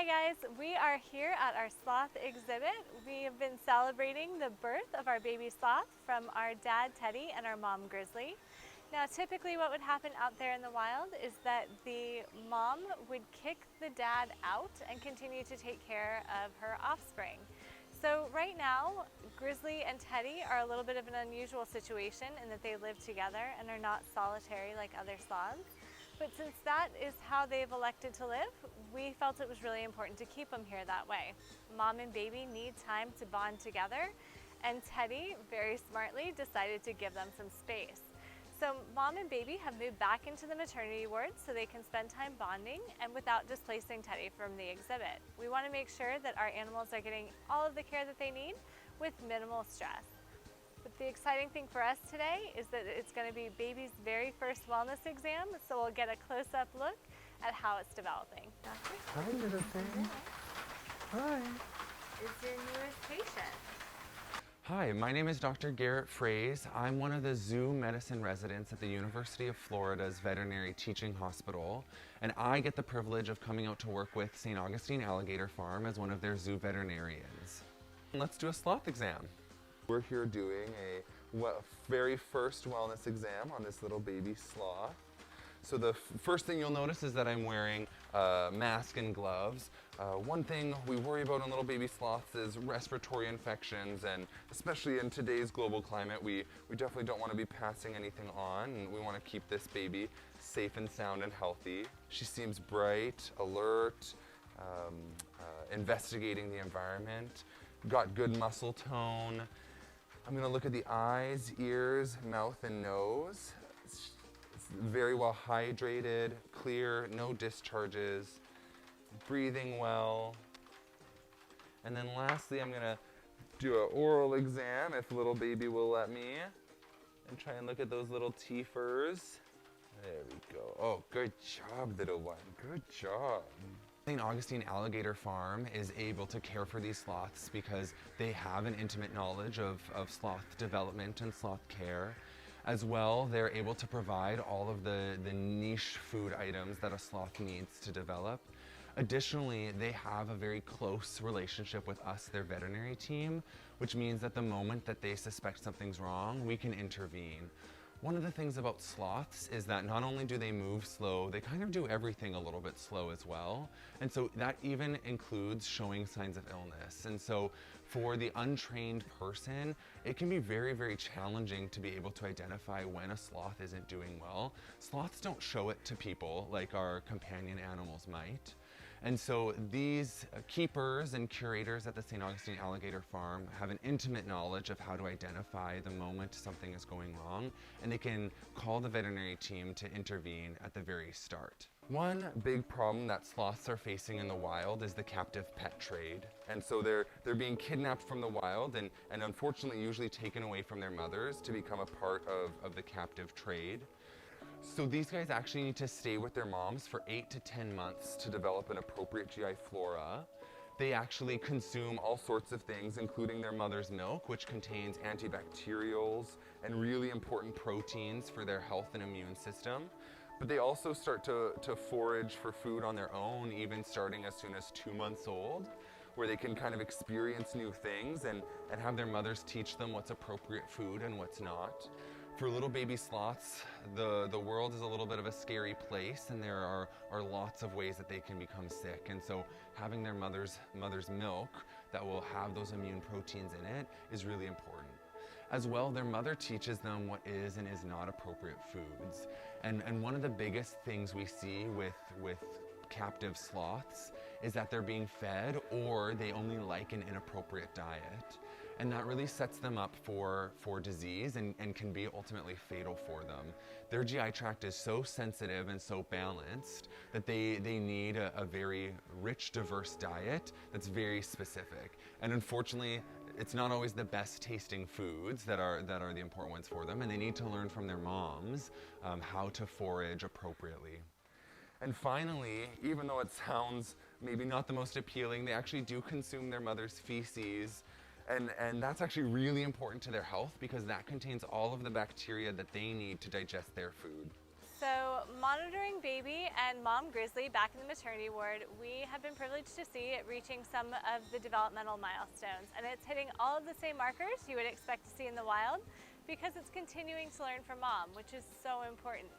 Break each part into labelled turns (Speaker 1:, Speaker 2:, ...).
Speaker 1: Hi guys, we are here at our sloth exhibit. We have been celebrating the birth of our baby sloth from our dad Teddy and our mom Grizzly. Now typically what would happen out there in the wild is that the mom would kick the dad out and continue to take care of her offspring. So right now, Grizzly and Teddy are a little bit of an unusual situation in that they live together and are not solitary like other sloths. But since that is how they've elected to live, we felt it was really important to keep them here that way. Mom and baby need time to bond together, and Teddy, very smartly, decided to give them some space. So mom and baby have moved back into the maternity ward so they can spend time bonding and without displacing Teddy from the exhibit. We want to make sure that our animals are getting all of the care that they need with minimal stress. But the exciting thing for us today is that it's going to be baby's very first wellness exam, so we'll get a close-up look at how it's developing.
Speaker 2: Hi, little thing. Hi.
Speaker 1: Is your newest patient?
Speaker 2: Hi, my name is Dr. Garrett Fraess. I'm one of the zoo medicine residents at the University of Florida's Veterinary Teaching Hospital, and I get the privilege of coming out to work with St. Augustine Alligator Farm as one of their zoo veterinarians. Let's do a sloth exam. We're here doing a very first wellness exam on this little baby sloth. So the first thing you'll notice is that I'm wearing a mask and gloves. One thing we worry about in little baby sloths is respiratory infections, and especially in today's global climate, we definitely don't want to be passing anything on, and we want to keep this baby safe and sound and healthy. She seems bright, alert, investigating the environment, got good muscle tone. I'm going to look at the eyes, ears, mouth, and nose. It's very well hydrated, clear, no discharges, breathing well. And then lastly, I'm going to do an oral exam if little baby will let me, and try and look at those little teethers. There we go. Oh, good job, little one. Good job. St. Augustine Alligator Farm is able to care for these sloths because they have an intimate knowledge of sloth development and sloth care. As well, they're able to provide all of the niche food items that a sloth needs to develop. Additionally, they have a very close relationship with us, their veterinary team, which means that the moment that they suspect something's wrong, we can intervene. One of the things about sloths is that not only do they move slow, they kind of do everything a little bit slow as well. And so that even includes showing signs of illness. And so for the untrained person, it can be very, very challenging to be able to identify when a sloth isn't doing well. Sloths don't show it to people like our companion animals might. And so these keepers and curators at the St. Augustine Alligator Farm have an intimate knowledge of how to identify the moment something is going wrong, and they can call the veterinary team to intervene at the very start. One big problem that sloths are facing in the wild is the captive pet trade. And so they're being kidnapped from the wild and unfortunately usually taken away from their mothers to become a part of the captive trade. So these guys actually need to stay with their moms for 8 to 10 months to develop an appropriate GI flora. They actually consume all sorts of things, including their mother's milk, which contains antibacterials and really important proteins for their health and immune system. But they also start to forage for food on their own, even starting as soon as 2 months old, where they can kind of experience new things and have their mothers teach them what's appropriate food and what's not. For little baby sloths, the world is a little bit of a scary place, and there are lots of ways that they can become sick. And so having their mother's milk that will have those immune proteins in it is really important. As well, their mother teaches them what is and is not appropriate foods. And one of the biggest things we see with captive sloths is that they're being fed or they only like an inappropriate diet. And that really sets them up for disease and can be ultimately fatal for them. Their GI tract is so sensitive and so balanced that they need a very rich, diverse diet that's very specific. And unfortunately, it's not always the best tasting foods that are the important ones for them, and they need to learn from their moms how to forage appropriately. And finally, even though it sounds maybe not the most appealing, they actually do consume their mother's feces. And that's actually really important to their health because that contains all of the bacteria that they need to digest their food.
Speaker 1: So monitoring baby and mom Grizzly back in the maternity ward, we have been privileged to see it reaching some of the developmental milestones, and it's hitting all of the same markers you would expect to see in the wild because it's continuing to learn from mom, which is so important.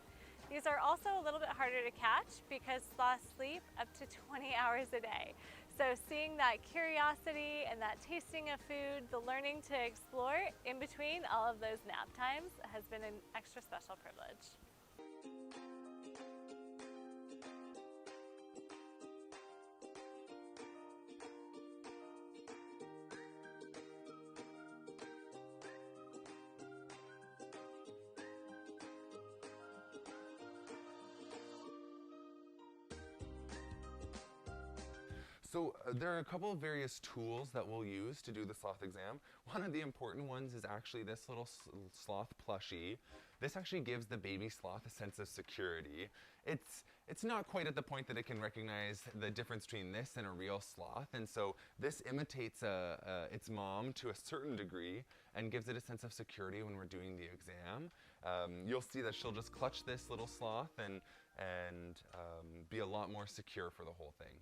Speaker 1: These are also a little bit harder to catch because sloths sleep up to 20 hours a day. So seeing that curiosity and that tasting of food, the learning to explore in between all of those nap times has been an extra special privilege.
Speaker 2: So there are a couple of various tools that we'll use to do the sloth exam. One of the important ones is actually this little sloth plushie. This actually gives the baby sloth a sense of security. It's not quite at the point that it can recognize the difference between this and a real sloth, and so this imitates its mom to a certain degree and gives it a sense of security when we're doing the exam. You'll see that she'll just clutch this little sloth and be a lot more secure for the whole thing.